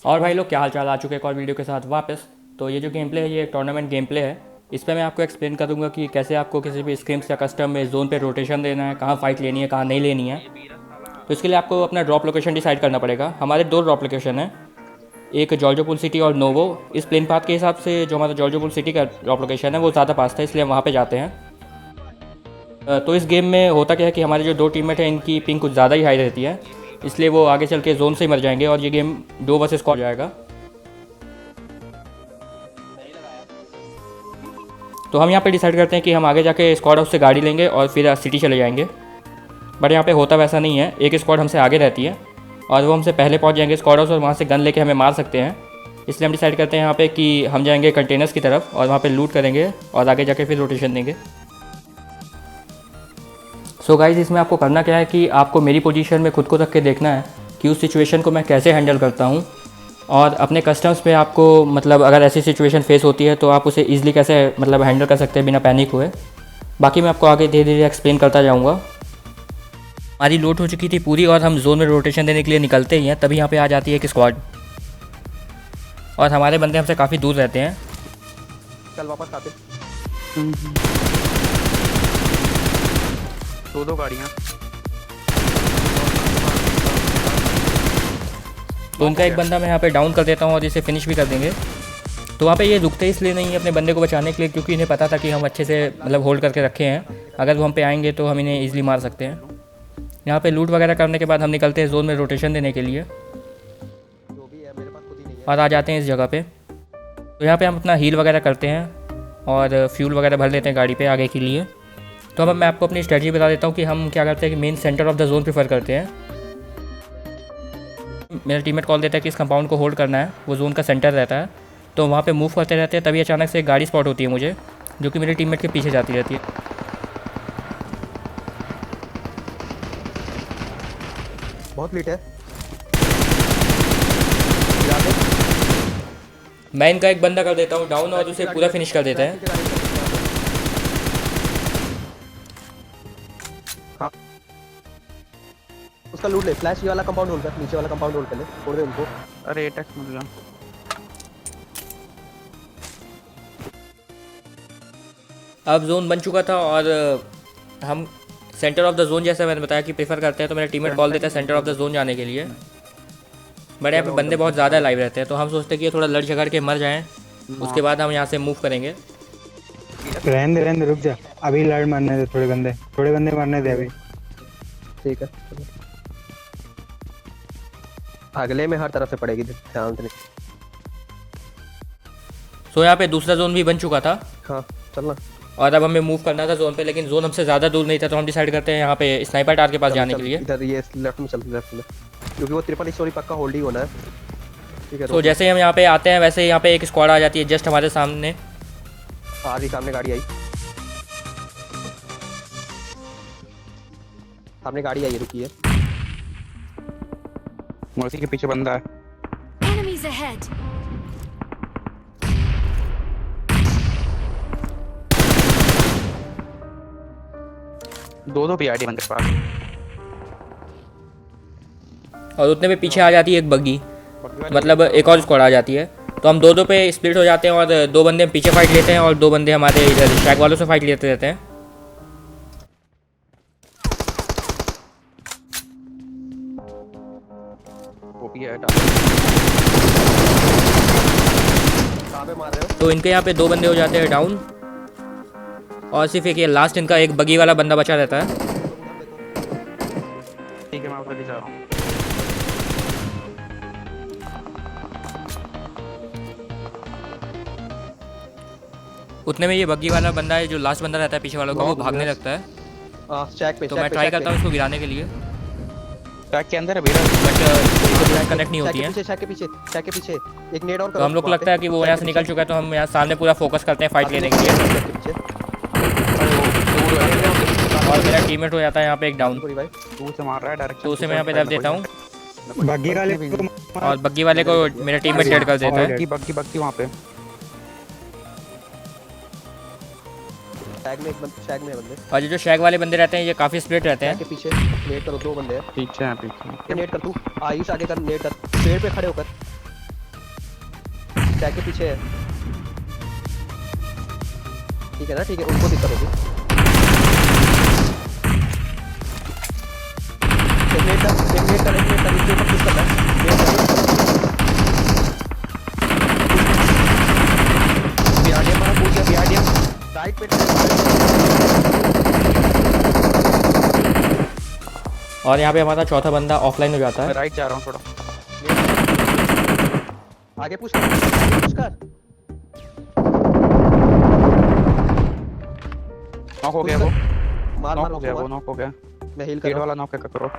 और भाई लोग क्या हाल चाल, आ चुके एक और वीडियो के साथ वापस। तो ये जो गेम प्ले है ये एक टूर्नामेंट गेम प्ले है। इस पर मैं आपको एक्सप्लेन करूँगा कि कैसे आपको किसी भी स्क्रिम्स या कस्टम में जोन पे रोटेशन देना है, कहाँ फाइट लेनी है, कहाँ नहीं लेनी है। तो इसके लिए आपको अपना ड्रॉप लोकेशन डिसाइड करना पड़ेगा। हमारे दो ड्रॉप लोकेशन है, एक जॉर्जोपुल सिटी और नोवो। इस प्लेन पाथ के हिसाब से जो हमारा जॉर्जोपुल सिटी का ड्रॉप लोकेशन है वो ज़्यादा पास था, इसलिए हम वहाँ पे जाते हैं। तो इस गेम में होता क्या है कि हमारे जो दो टीममेट हैं इनकी पिंग कुछ ज़्यादा ही हाई रहती है, इसलिए वो आगे चल के जोन से ही मर जाएंगे और ये गेम 2 वर्सेस स्क्वाड जाएगा। तो हम यहाँ पे डिसाइड करते हैं कि हम आगे जाके स्क्वाड हाउस से गाड़ी लेंगे और फिर सिटी चले जाएंगे। बट यहाँ पे होता वैसा नहीं है, एक स्क्वाड हमसे आगे रहती है और वो हमसे पहले पहुँच जाएंगे स्क्वाड हाउस और वहाँ से गन लेके हमें मार सकते हैं। इसलिए हम डिसाइड करते हैं यहाँ पे कि हम जाएंगे कंटेनर्स की तरफ और वहाँ पे लूट करेंगे और आगे जाके फिर रोटेशन देंगे। सो गाइस, इसमें आपको करना क्या है कि आपको मेरी पोजीशन में खुद को रख के देखना है कि उस सिचुएशन को मैं कैसे हैंडल करता हूँ, और अपने कस्टम्स पे आपको मतलब अगर ऐसी सिचुएशन फेस होती है तो आप उसे ईजिली कैसे मतलब हैंडल कर सकते हैं बिना पैनिक हुए। बाकी मैं आपको आगे धीरे धीरे एक्सप्लेन करता जाऊँगा। हमारी लूट हो चुकी थी पूरी और हम जोन में रोटेशन देने के लिए निकलते ही हैं, तभी यहाँ पे आ जाती है एक स्क्वाड और हमारे बंदे हमसे काफ़ी दूर रहते हैं। चल वापस आते। दो गाड़ियाँ, तो उनका एक बंदा मैं यहाँ पे डाउन कर देता हूँ और इसे फिनिश भी कर देंगे। तो वहाँ पे ये रुकते इसलिए नहीं है अपने बंदे को बचाने के लिए, क्योंकि इन्हें पता था कि हम अच्छे से मतलब होल्ड करके रखे हैं, अगर वो हम पे आएंगे तो हम इन्हें ईजिली मार सकते हैं। यहाँ पे लूट वगैरह करने के बाद हम निकलते हैं जोन में रोटेशन देने के लिए जो भी है मेरे पास खुद ही नहीं है। और आ जाते हैं इस जगह पे। तो यहाँ पे हम अपना हील वगैरह करते हैं और फ्यूल वगैरह भर लेते हैं गाड़ी पे आगे के लिए। तो अब मैं आपको अपनी स्ट्रेटजी बता देता हूँ कि हम क्या करते हैं कि main centre of the zone prefer करते हैं। मेरा टीममेट कॉल देता है कि इस कंपाउंड को होल्ड करना है, वो जोन का सेंटर रहता है। तो वहाँ पे मूव करते रहते हैं, तभी अचानक से एक गाड़ी स्पॉट होती है मुझे, जो कि मेरे टीममेट के पीछे जाती रहती है। बहुत लीट है। मैं इनका एक बंदा कर देता हूँ डाउन और उसे पूरा फिनिश कर देता है। हाँ। उसका लूट ले, फ्लैश ये वाला कंपाउंड होल्ड कर, नीचे वाला कंपाउंड होल्ड कर ले, छोड़ दे उनको। अरे अटैक मिल गया। अब जोन बन चुका था और हम सेंटर ऑफ द जोन, जैसा मैंने बताया कि प्रेफर करते हैं, तो मेरा टीममेट कॉल देता है सेंटर ऑफ द जोन जाने के लिए। बट यहाँ पे बंदे बहुत ज़्यादा लाइव रहते हैं, तो हम सोचते हैं कि ये थोड़ा लड़ झगड़ के मर जाएं, उसके बाद हम यहाँ से मूव करेंगे। रहने दे रुक जा, अभी लड़ मारने दे, थोड़े बंदे मारने दे अभी। ठीक है, अगले में हर तरफ से पड़ेगी, ध्यान से। सो यहाँ पे दूसरा जोन भी बन चुका था। हाँ चलना। और अब हमें मूव करना था जोन पे, लेकिन जोन हमसे ज़्यादा दूर नहीं था, तो हम डिसाइड करते हैं यहाँ पे स्नाइपर टावर के पास जाने के लिए। इधर ये लेफ्ट में चल, लेफ्ट में, क्योंकि वो ट्रिपल स्टोरी पक्का होल्ड ही होना है। ठीक है। तो जैसे ही हम यहाँ पे आते हैं वैसे ही यहाँ पे एक स्क्वाड आ जाती है जस्ट हमारे सामने। आगे सामने गाड़ी आई, सामने गाड़ी आई, रुकी है। मौसी के पीछे बंदा है। Enemies ahead. दो पीआरडी बंदे पास। और उतने पे पीछे आ जाती है एक बग्गी, मतलब एक और स्क्वाड आ जाती है। तो हम दो पे स्प्लिट हो जाते हैं और दो बंदे हम पीछे फाइट लेते हैं और दो बंदे हमारे इधर स्ट्रैक वालों से फाइट लेते रहते हैं। कहाँ पे मार रहे हो? तो इनके यहाँ पे दो बंदे हो जाते हैं डाउन और सिर्फ एक ये लास्ट इनका एक बगी वाला बंदा बचा रहता है। ठीक है, मैं ऊपर जा रहा हूँ। उतने में ये बग्गी वाला बंदा है जो लास्ट बंदा रहता है पीछे वालों का, वो भागने लगता है। चेक पे, तो मैं ट्राई करता हूँ इसको गिराने के लिए, ट्रैक के अंदर है भैया। बट कनेक्ट नहीं होती है। चेक के पीछे एक नेड और तो हम लोग को लगता है कि वो यहाँ से निकल चुका है, तो हम यहाँ सामने पूरा फोकस करते हैं फाइट लेने के लिए। और मेरा टीममेट हो जाता है यहाँ पे एक डाउन, दूर से मार रहा है डायरेक्ट। तो उसे मैं यहाँ पे दब देता हूँ बग्गी वाले को और बग्गी वाले को मेरा टीममेट डेड कर देता है। बग्गी वहाँ पे। शैग में बंदे, और ये जो शैग वाले बंदे रहते हैं ये काफ़ी स्प्लिट रहते शैग के हैं। पीछे नेट करो, दो बंदे हैं पीछे है पीछे। नेट कर, तू आयुष आगे कर, नेट कर, पेड़ पे खड़े होकर। टैग के पीछे है। ठीक है ना, ठीक है, उनको दिक्कत होगी। एक मिनट इसके ऊपर पुश करना है। बिहाडियम हमारा पूछ गया, बिहाडियम राइट पे। और यहाँ पे हमारा चौथा बंदा ऑफलाइन हो जाता मैं है। राइट जा रहा हूँ थोड़ा। आगे पुश कर। नॉक हो गया वो, मार नॉक हो गया वो, नॉक हो गया। मैं हील कर गेट रहा हूं। वाला नॉक है करो।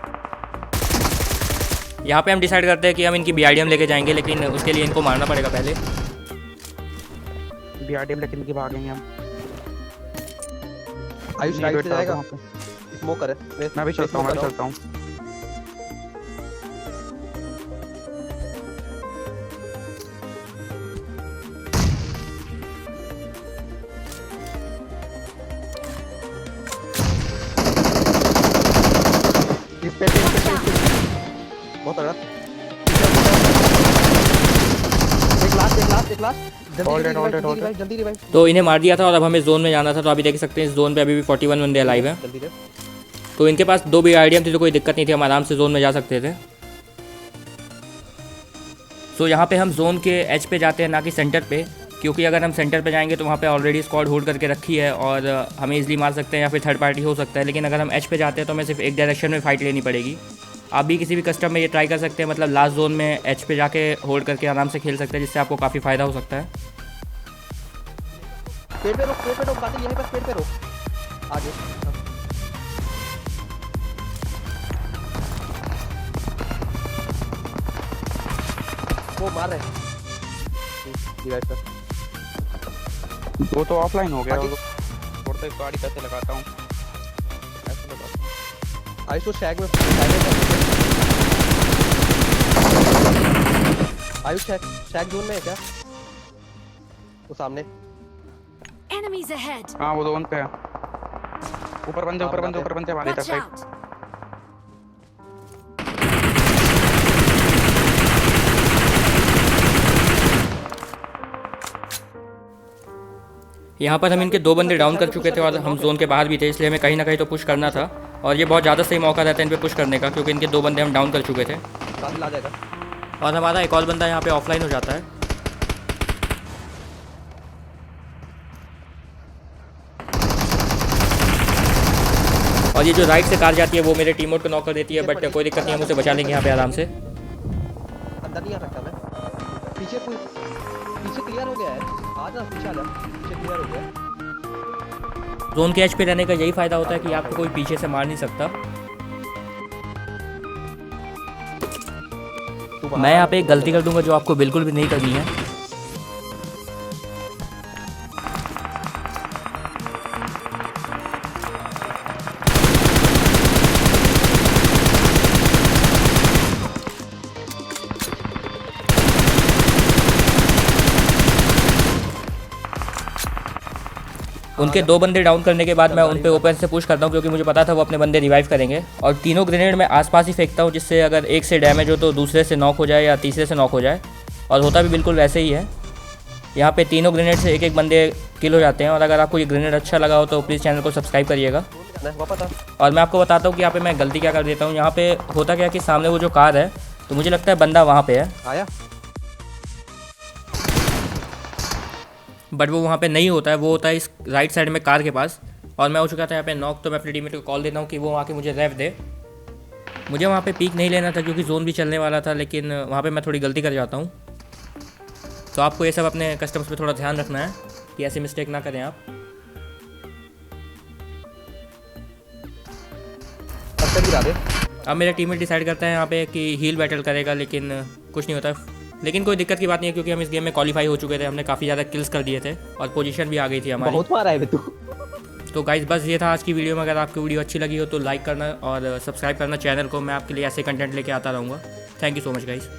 यहाँ पे हम डिसाइड करते हैं कि हम इनकी बीआरडीएम लेके जाएंगे, लेकिन उसके लिए इनको मारना पड़ेगा पहले। बीआरडीएम लेके इनके भागेंगे हम। आयुष राइट से जाएगा, स्मोक करे। मैं भी चलता हूँ, मैं भी चलता हूँ। बहुत तगड़ा। एक लास्ट जल्दी रिवाइव। तो इन्हें मार दिया था और अब हमें जोन में जाना था। तो अभी देख सकते हैं इस जोन पे अभी भी 41 बंदे अलाइव हैं। जल्दी रे। तो इनके पास 2 बीआरडीएम थी तो कोई दिक्कत नहीं थी, हम आराम से जोन में जा सकते थे। तो यहाँ पे हम जोन के एज पे जाते हैं, ना कि सेंटर पे, क्योंकि अगर हम सेंटर पे जाएंगे तो वहाँ पे ऑलरेडी स्क्वाड होल्ड करके रखी है और हमें इजीली मार सकते हैं या फिर थर्ड पार्टी हो सकता है। लेकिन अगर हम एच पे जाते हैं तो हमें सिर्फ एक डायरेक्शन में फाइट लेनी पड़ेगी। आप भी किसी भी कस्टम में ये ट्राई कर सकते हैं, मतलब लास्ट जोन में एच पे जाके होल्ड करके आराम से खेल सकते हैं, जिससे आपको काफ़ी फ़ायदा हो सकता है। पेड़ पे रोक कातिल, यहीं पर पेड़ पे रोक। आगे वो मार रहे हैं। रिवाइव कर। वो तो ऑफलाइन हो गया। आगे। छोड़ते गाड़ी कैसे लगाता हूँ, ऐसे लगाता हूँ। आयुष तो शैग में आयुष शैग जोन में है क्या? वो सामने। Enemies ahead. हाँ वो जोन पे है। ऊपर बंदे हमारी Watch तरफ साइड। out. यहाँ पर हम इनके 2 बंदे डाउन कर चुके थे और हम जोन के बाहर भी थे, इसलिए हमें कहीं ना कहीं तो पुश करना था। और ये बहुत ज़्यादा सही मौका रहता है इन पे पुश करने का, क्योंकि इनके 2 बंदे हम डाउन कर चुके थे। कातिल आ जाएगा। और हमारा एक और बंदा यहाँ पे ऑफलाइन हो जाता है। और ये जो राइट से कार जाती है वो मेरे टीममेट को नॉक कर देती है, बट कोई दिक्कत नहीं, हम उसे बचा लेंगे यहाँ पे आराम से। अंदर नहीं आ सकता मैं। पीछे क्लियर हो गया है। आ जा पीछे आ जा। पीछे क्लियर हो गया। जोन के एज पे रहने का यही फ़ायदा होता है कि आपको कोई पीछे से मार नहीं सकता। मैं यहाँ पे एक गलती कर दूंगा जो आपको बिल्कुल भी नहीं करनी है। उनके 2 बंदे डाउन करने के बाद मैं उन पे ऊपर से पुश करता हूँ, क्योंकि मुझे पता था वो अपने बंदे रिवाइव करेंगे। और तीनों ग्रेनेड मैं आसपास ही फेंकता हूँ, जिससे अगर एक से डैमेज हो तो दूसरे से नॉक हो जाए या तीसरे से नॉक हो जाए। और होता भी बिल्कुल वैसे ही है। यहाँ पे तीनों ग्रेनेड से एक बंदे किल हो जाते हैं। और अगर आपको ये ग्रेनेड अच्छा लगा हो तो प्लीज़ चैनल को सब्सक्राइब करिएगा। और मैं आपको बताता हूँ कि यहाँ पे मैं गलती क्या कर देता हूँ। यहाँ पे होता क्या कि सामने वो जो कार है, तो मुझे लगता है बंदा वहाँ पे है, आया। बट वो वहाँ पे नहीं होता है। वो होता है इस राइट साइड में कार के पास। और मैं हो चुका था यहाँ पे नॉक, तो मैं अपने टीममेट को कॉल देता हूँ कि वो आके मुझे रेव दे। मुझे वहाँ पे पीक नहीं लेना था क्योंकि जोन भी चलने वाला था, लेकिन वहाँ पे मैं थोड़ी गलती कर जाता हूँ। तो आपको ये सब अपने कस्टमर्स पे थोड़ा ध्यान रखना है कि ऐसे मिस्टेक ना करें आप। अब मेरा टीममेट डिसाइड करता है यहाँ पे कि हील बैटल करेगा, लेकिन कुछ नहीं होता। लेकिन कोई दिक्कत की बात नहीं है, क्योंकि हम इस गेम में क्वालिफाई हो चुके थे। हमने काफ़ी ज़्यादा किल्स कर दिए थे और पोजीशन भी आ गई थी हमारी। बहुत मारा है तू। तो गाइस बस ये था आज की वीडियो में। अगर आपको वीडियो अच्छी लगी हो तो लाइक करना और सब्सक्राइब करना चैनल को। मैं आपके लिए ऐसे कंटेंट लेके आता रहूँगा। Thank you so much guys.